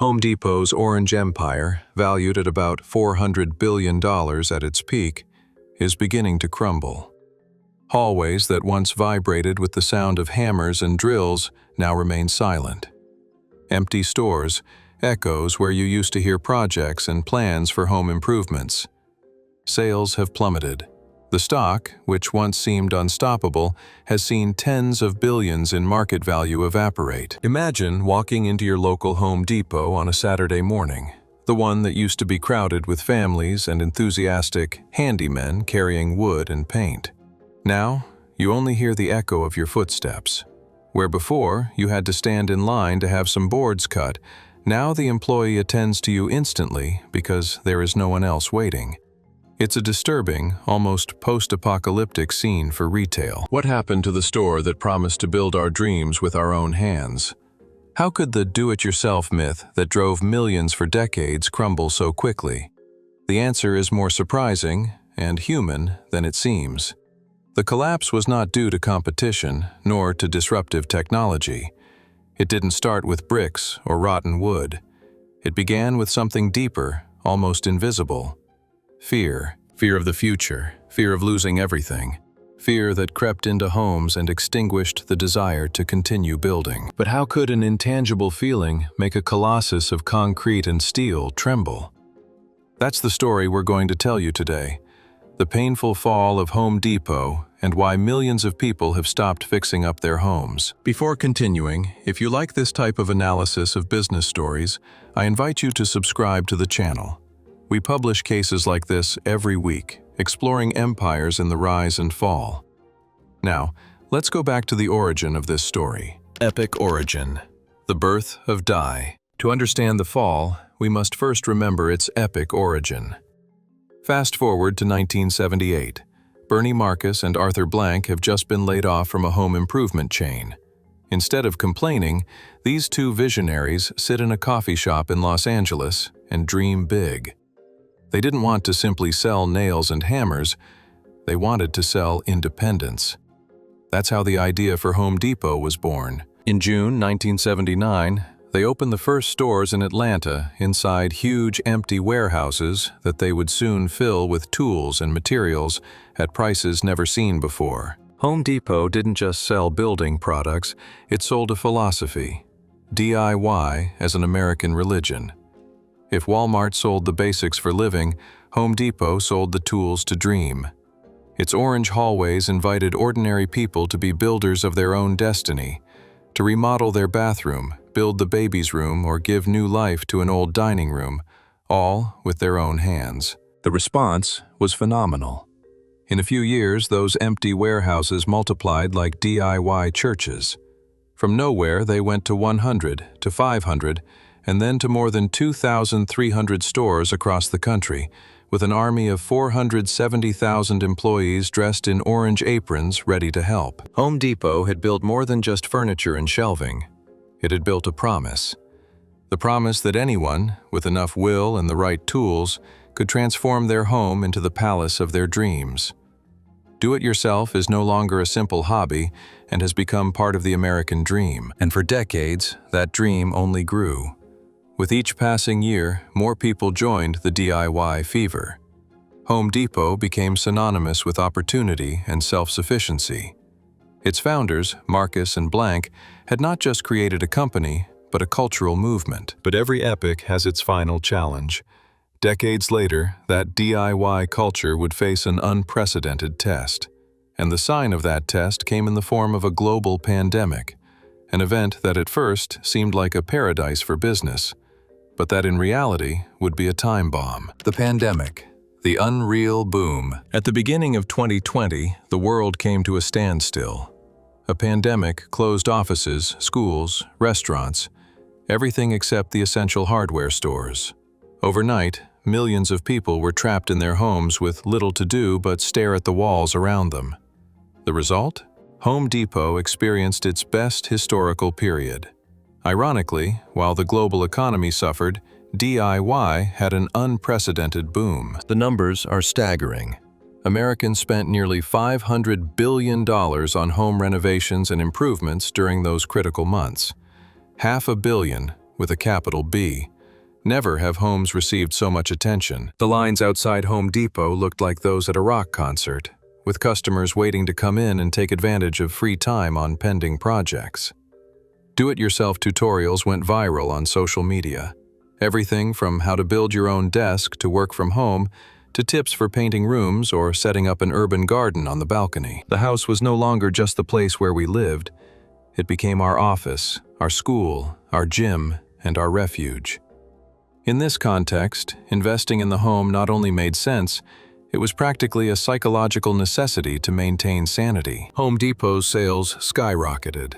Home Depot's orange empire, valued at about $400 billion at its peak, is beginning to crumble. Hallways that once vibrated with the sound of hammers and drills now remain silent. Empty stores, echoes where you used to hear projects and plans for home improvements. Sales have plummeted. The stock, which once seemed unstoppable, has seen tens of billions in market value evaporate. Imagine walking into your local Home Depot on a Saturday morning, the one that used to be crowded with families and enthusiastic handymen carrying wood and paint. Now, you only hear the echo of your footsteps. Where before you had to stand in line to have some boards cut, now the employee attends to you instantly because there is no one else waiting. It's a disturbing, almost post-apocalyptic scene for retail. What happened to the store that promised to build our dreams with our own hands? How could the do-it-yourself myth that drove millions for decades crumble so quickly? The answer is more surprising and human than it seems. The collapse was not due to competition, nor to disruptive technology. It didn't start with bricks or rotten wood. It began with something deeper, almost invisible. Fear. Fear of the future, fear of losing everything. Fear that crept into homes and extinguished the desire to continue building. But how could an intangible feeling make a colossus of concrete and steel tremble? That's the story we're going to tell you today. The painful fall of Home Depot and why millions of people have stopped fixing up their homes. Before continuing, if you like this type of analysis of business stories, I invite you to subscribe to the channel. We publish cases like this every week, exploring empires in the rise and fall. Now, let's go back to the origin of this story. Epic origin. The birth of Dye. To understand the fall, we must first remember its epic origin. Fast forward to 1978. Bernie Marcus and Arthur Blank have just been laid off from a home improvement chain. Instead of complaining, these two visionaries sit in a coffee shop in Los Angeles and dream big. They didn't want to simply sell nails and hammers, they wanted to sell independence. That's how the idea for Home Depot was born. In June 1979, they opened the first stores in Atlanta inside huge empty warehouses that they would soon fill with tools and materials at prices never seen before. Home Depot didn't just sell building products, it sold a philosophy. DIY as an American religion. If Walmart sold the basics for living, Home Depot sold the tools to dream. Its orange hallways invited ordinary people to be builders of their own destiny, to remodel their bathroom, build the baby's room, or give new life to an old dining room, all with their own hands. The response was phenomenal. In a few years, those empty warehouses multiplied like DIY churches. From nowhere, they went to 100, to 500, and then to more than 2,300 stores across the country, with an army of 470,000 employees dressed in orange aprons ready to help. Home Depot had built more than just furniture and shelving. It had built a promise. The promise that anyone, with enough will and the right tools, could transform their home into the palace of their dreams. Do-it-yourself is no longer a simple hobby and has become part of the American dream. And for decades, that dream only grew. With each passing year, more people joined the DIY fever. Home Depot became synonymous with opportunity and self-sufficiency. Its founders, Marcus and Blank, had not just created a company, but a cultural movement. But every epic has its final challenge. Decades later, that DIY culture would face an unprecedented test. And the sign of that test came in the form of a global pandemic, an event that at first seemed like a paradise for business, but that in reality would be a time bomb. The pandemic, the unreal boom. At the beginning of 2020, the world came to a standstill. A pandemic closed offices, schools, restaurants, everything except the essential hardware stores. Overnight, millions of people were trapped in their homes with little to do but stare at the walls around them. The result? Home Depot experienced its best historical period. Ironically, while the global economy suffered, DIY had an unprecedented boom. The numbers are staggering. Americans spent nearly $500 billion on home renovations and improvements during those critical months. $500 million with a capital B. Never have homes received so much attention. The lines outside Home Depot looked like those at a rock concert, with customers waiting to come in and take advantage of free time on pending projects. Do-it-yourself tutorials went viral on social media. Everything from how to build your own desk to work from home to tips for painting rooms or setting up an urban garden on the balcony. The house was no longer just the place where we lived. It became our office, our school, our gym, and our refuge. In this context, investing in the home not only made sense, it was practically a psychological necessity to maintain sanity. Home Depot's sales skyrocketed.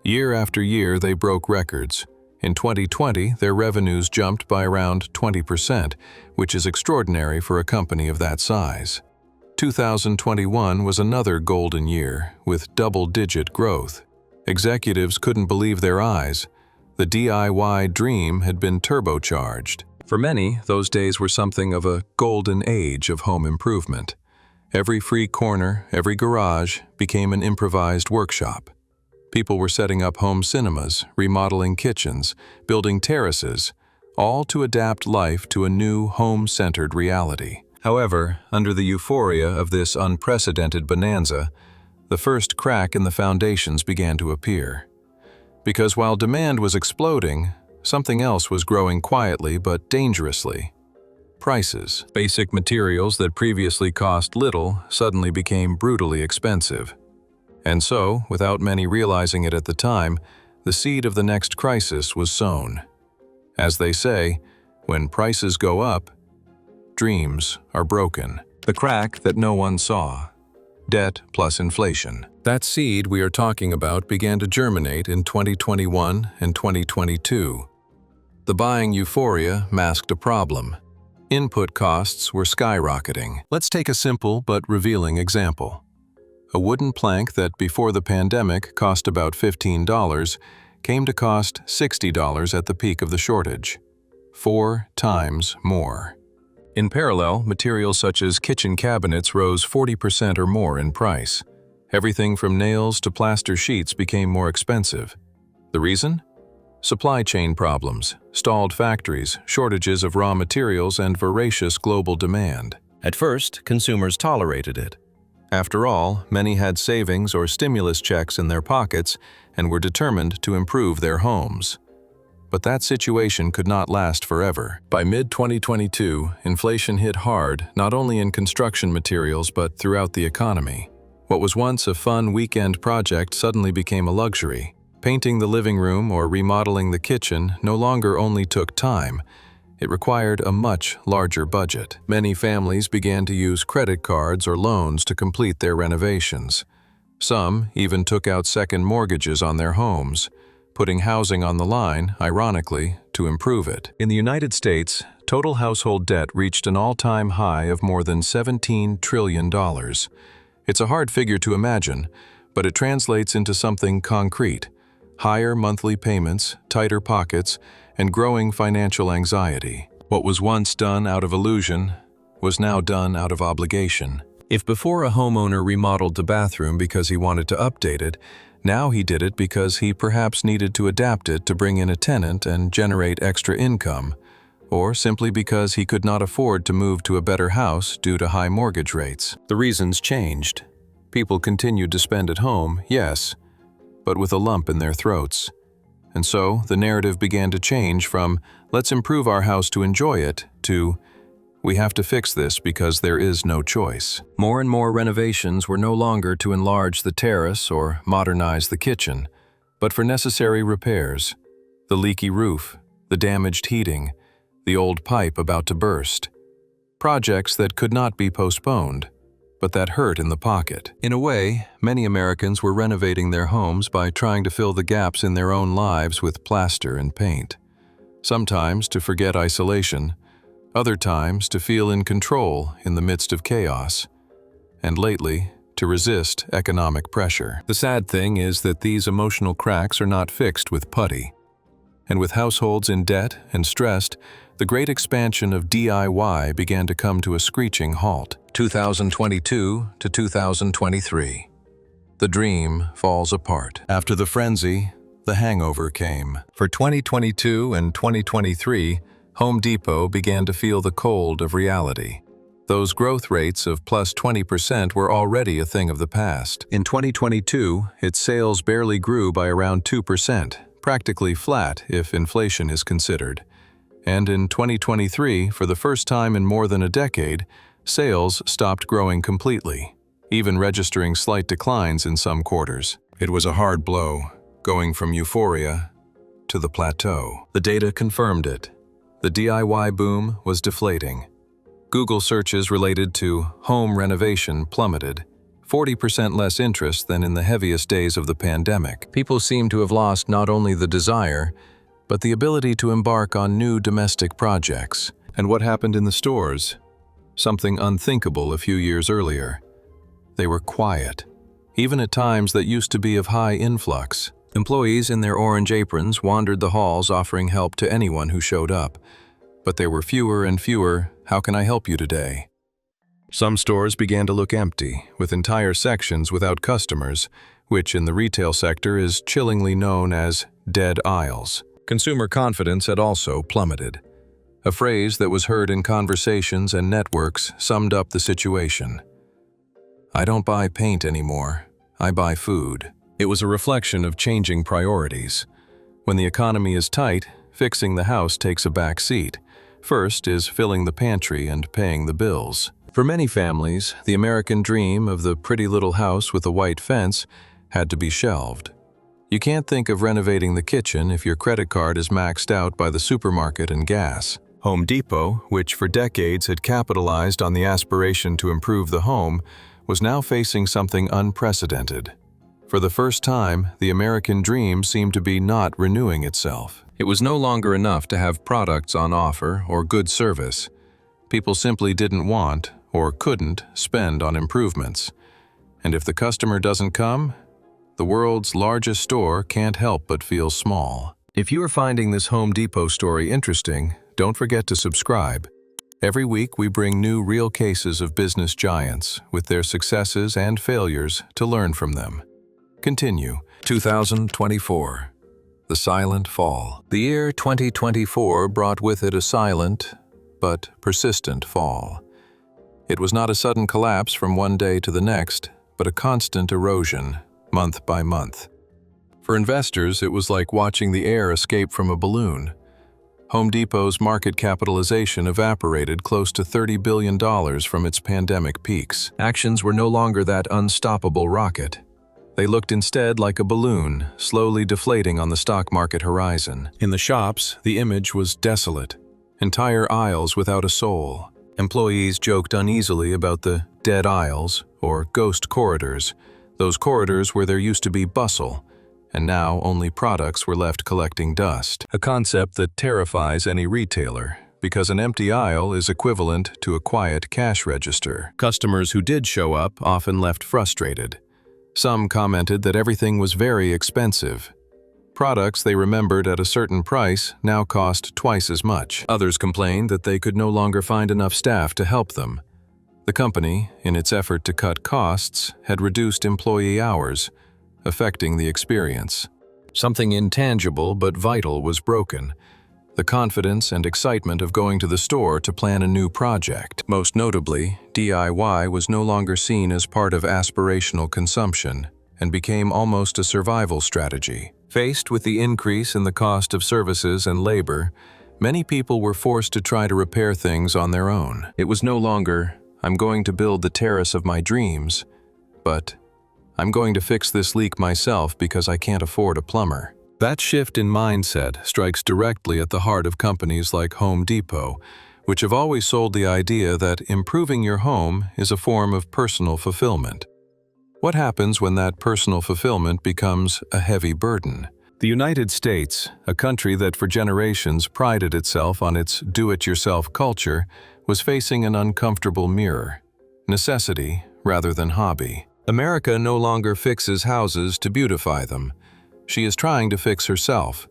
Year after year, they broke records. In 2020, their revenues jumped by around 20%, which is extraordinary for a company of that size. 2021 was another golden year, with double-digit growth. Executives couldn't believe their eyes. The DIY dream had been turbocharged. For many, those days were something of a golden age of home improvement. Every free corner, every garage became an improvised workshop. People were setting up home cinemas, remodeling kitchens, building terraces, all to adapt life to a new home-centered reality. However, under the euphoria of this unprecedented bonanza, the first crack in the foundations began to appear. Because while demand was exploding, something else was growing quietly but dangerously. Prices. Basic materials that previously cost little suddenly became brutally expensive. And so, without many realizing it at the time, the seed of the next crisis was sown. As they say, when prices go up, dreams are broken. The crack that no one saw. Debt plus inflation. That seed we are talking about began to germinate in 2021 and 2022. The buying euphoria masked a problem. Input costs were skyrocketing. Let's take a simple but revealing example. A wooden plank that before the pandemic cost about $15 came to cost $60 at the peak of the shortage. 4 times more. In parallel, materials such as kitchen cabinets rose 40% or more in price. Everything from nails to plaster sheets became more expensive. The reason? Supply chain problems, stalled factories, shortages of raw materials, and voracious global demand. At first, consumers tolerated it. After all, many had savings or stimulus checks in their pockets and were determined to improve their homes. But that situation could not last forever. By mid-2022, inflation hit hard, not only in construction materials but throughout the economy. What was once a fun weekend project suddenly became a luxury. Painting the living room or remodeling the kitchen no longer only took time, it required a much larger budget. Many families began to use credit cards or loans to complete their renovations. Some even took out second mortgages on their homes, putting housing on the line, ironically, to improve it. In the United States, total household debt reached an all-time high of more than $17 trillion. It's a hard figure to imagine, but it translates into something concrete: higher monthly payments, tighter pockets, and growing financial anxiety. What was once done out of illusion was now done out of obligation. If before a homeowner remodeled the bathroom because he wanted to update it, now he did it because he perhaps needed to adapt it to bring in a tenant and generate extra income, or simply because he could not afford to move to a better house due to high mortgage rates. The reasons changed. People continued to spend at home, yes, but with a lump in their throats. And so the narrative began to change from "let's improve our house to enjoy it" to "we have to fix this because there is no choice." More and more renovations were no longer to enlarge the terrace or modernize the kitchen, but for necessary repairs: the leaky roof, the damaged heating, the old pipe about to burst. Projects that could not be postponed, but that hurt in the pocket. In a way, many Americans were renovating their homes by trying to fill the gaps in their own lives with plaster and paint. Sometimes to forget isolation, other times to feel in control in the midst of chaos, and lately, to resist economic pressure. The sad thing is that these emotional cracks are not fixed with putty. And with households in debt and stressed, the great expansion of DIY began to come to a screeching halt. 2022 to 2023. The dream falls apart. After the frenzy, the hangover came. For 2022 and 2023, Home Depot began to feel the cold of reality. Those growth rates of plus 20% were already a thing of the past. In 2022, its sales barely grew by around 2%, practically flat if inflation is considered. And in 2023, for the first time in more than a decade, sales stopped growing completely, even registering slight declines in some quarters. It was a hard blow, going from euphoria to the plateau. The data confirmed it. The DIY boom was deflating. Google searches related to home renovation plummeted, 40% less interest than in the heaviest days of the pandemic. People seem to have lost not only the desire, but the ability to embark on new domestic projects. And what happened in the stores? Something unthinkable a few years earlier. They were quiet, even at times that used to be of high influx. Employees in their orange aprons wandered the halls offering help to anyone who showed up. But there were fewer and fewer, "How can I help you today?" Some stores began to look empty, with entire sections without customers, which in the retail sector is chillingly known as dead aisles. Consumer confidence had also plummeted. A phrase that was heard in conversations and networks summed up the situation. "I don't buy paint anymore, I buy food." It was a reflection of changing priorities. When the economy is tight, fixing the house takes a back seat. First is filling the pantry and paying the bills. For many families, the American dream of the pretty little house with a white fence had to be shelved. You can't think of renovating the kitchen if your credit card is maxed out by the supermarket and gas. Home Depot, which for decades had capitalized on the aspiration to improve the home, was now facing something unprecedented. For the first time, the American dream seemed to be not renewing itself. It was no longer enough to have products on offer or good service. People simply didn't want or couldn't spend on improvements. And if the customer doesn't come, the world's largest store can't help but feel small. If you are finding this Home Depot story interesting, don't forget to subscribe. Every week we bring new real cases of business giants with their successes and failures to learn from them. Continue. 2024. The silent fall. The year 2024 brought with it a silent but persistent fall. It was not a sudden collapse from one day to the next, but a constant erosion, month by month. For investors, it was like watching the air escape from a balloon. Home Depot's market capitalization evaporated close to $30 billion from its pandemic peaks. Actions were no longer that unstoppable rocket. They looked instead like a balloon, slowly deflating on the stock market horizon. In the shops, the image was desolate. Entire aisles without a soul. Employees joked uneasily about the dead aisles, or ghost corridors. Those corridors where there used to be bustle, and now only products were left collecting dust. A concept that terrifies any retailer, because an empty aisle is equivalent to a quiet cash register. Customers who did show up often left frustrated. Some commented that everything was very expensive. Products they remembered at a certain price now cost twice as much. Others complained that they could no longer find enough staff to help them. The company, in its effort to cut costs, had reduced employee hours, affecting the experience. Something intangible but vital was broken. The confidence and excitement of going to the store to plan a new project. Most notably, DIY was no longer seen as part of aspirational consumption and became almost a survival strategy. Faced with the increase in the cost of services and labor, many people were forced to try to repair things on their own. It was no longer, "I'm going to build the terrace of my dreams," but "I'm going to fix this leak myself because I can't afford a plumber." That shift in mindset strikes directly at the heart of companies like Home Depot, which have always sold the idea that improving your home is a form of personal fulfillment. What happens when that personal fulfillment becomes a heavy burden? The United States, a country that for generations prided itself on its do-it-yourself culture, was facing an uncomfortable mirror. Necessity rather than hobby. America no longer fixes houses to beautify them. She is trying to fix herself,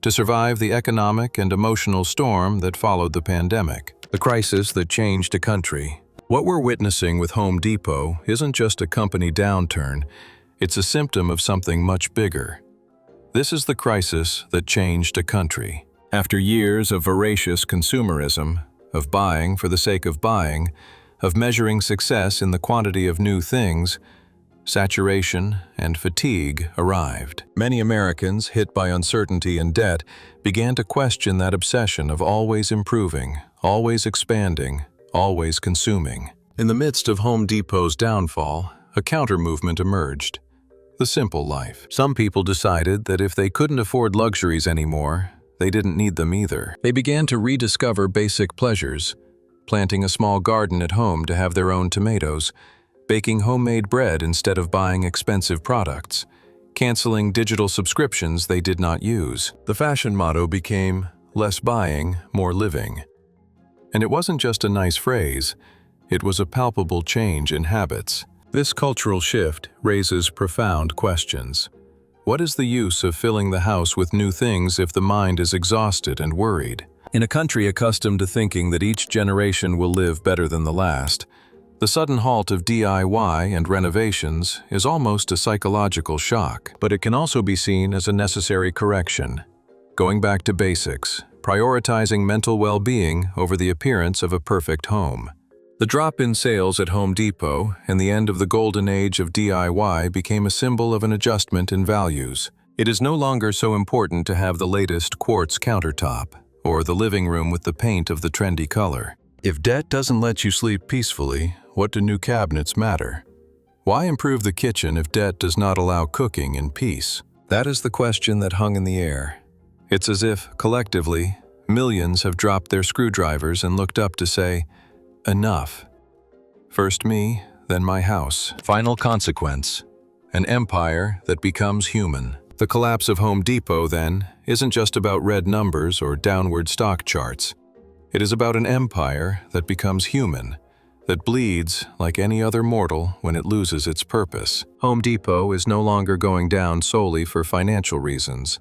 to survive the economic and emotional storm that followed the pandemic, the crisis that changed a country. What we're witnessing with Home Depot isn't just a company downturn, it's a symptom of something much bigger. This is the crisis that changed a country. After years of voracious consumerism, of buying for the sake of buying, of measuring success in the quantity of new things, saturation and fatigue arrived. Many Americans, hit by uncertainty and debt, began to question that obsession of always improving, always expanding, always consuming. In the midst of Home Depot's downfall, a counter-movement emerged: the simple life. Some people decided that if they couldn't afford luxuries anymore, they didn't need them either. They began to rediscover basic pleasures, planting a small garden at home to have their own tomatoes, baking homemade bread instead of buying expensive products, canceling digital subscriptions they did not use. The fashion motto became, less buying, more living. And it wasn't just a nice phrase, it was a palpable change in habits. This cultural shift raises profound questions. What is the use of filling the house with new things if the mind is exhausted and worried? In a country accustomed to thinking that each generation will live better than the last, the sudden halt of DIY and renovations is almost a psychological shock, but it can also be seen as a necessary correction. Going back to basics, prioritizing mental well-being over the appearance of a perfect home. The drop in sales at Home Depot and the end of the golden age of DIY became a symbol of an adjustment in values. It is no longer so important to have the latest quartz countertop or the living room with the paint of the trendy color. If debt doesn't let you sleep peacefully, what do new cabinets matter? Why improve the kitchen if debt does not allow cooking in peace? That is the question that hung in the air. It's as if, collectively, millions have dropped their screwdrivers and looked up to say, enough. First me, then my house. Final consequence: an empire that becomes human. The collapse of Home Depot, then, isn't just about red numbers or downward stock charts. It is about an empire that becomes human, that bleeds like any other mortal when it loses its purpose. Home Depot is no longer going down solely for financial reasons.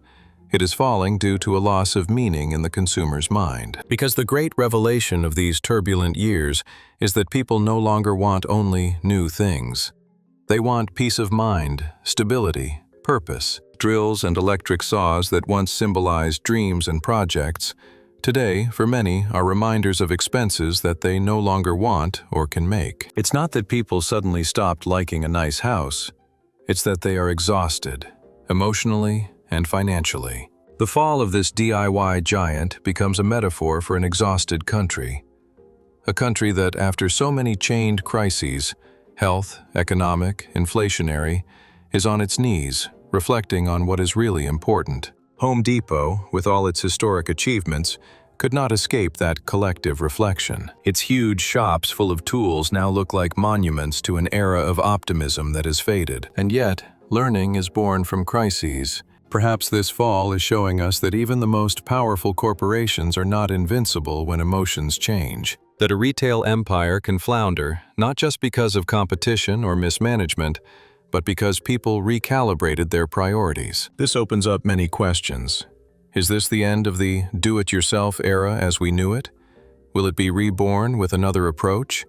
It is falling due to a loss of meaning in the consumer's mind. Because the great revelation of these turbulent years is that people no longer want only new things. They want peace of mind, stability, purpose. Drills and electric saws that once symbolized dreams and projects, today, for many, are reminders of expenses that they no longer want or can make. It's not that people suddenly stopped liking a nice house. It's that they are exhausted, emotionally and financially. The fall of this DIY giant becomes a metaphor for an exhausted country. A country that, after so many chained crises, health, economic, inflationary, is on its knees, reflecting on what is really important. Home Depot, with all its historic achievements, could not escape that collective reflection. Its huge shops full of tools now look like monuments to an era of optimism that has faded. And yet, learning is born from crises. Perhaps this fall is showing us that even the most powerful corporations are not invincible when emotions change. That a retail empire can flounder, not just because of competition or mismanagement, but because people recalibrated their priorities. This opens up many questions. Is this the end of the do-it-yourself era as we knew it? Will it be reborn with another approach?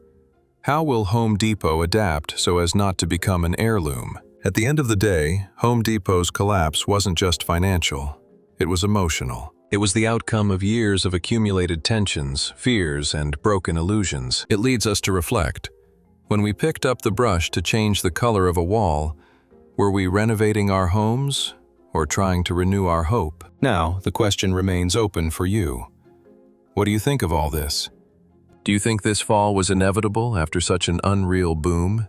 How will Home Depot adapt so as not to become an heirloom? At the end of the day, Home Depot's collapse wasn't just financial. It was emotional. It was the outcome of years of accumulated tensions, fears, and broken illusions. It leads us to reflect. When we picked up the brush to change the color of a wall, were we renovating our homes or trying to renew our hope? Now, the question remains open for you. What do you think of all this? Do you think this fall was inevitable after such an unreal boom?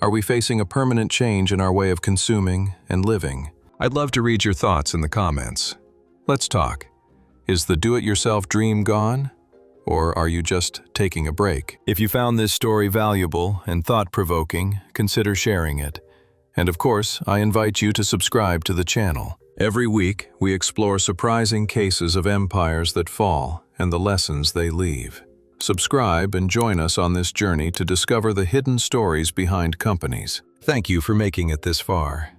Are we facing a permanent change in our way of consuming and living? I'd love to read your thoughts in the comments. Let's talk. Is the do-it-yourself dream gone? Or are you just taking a break? If you found this story valuable and thought-provoking, consider sharing it. And of course, I invite you to subscribe to the channel. Every week, we explore surprising cases of empires that fall and the lessons they leave. Subscribe and join us on this journey to discover the hidden stories behind companies. Thank you for making it this far.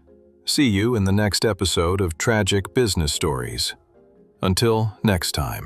See you in the next episode of Tragic Business Stories. Until next time.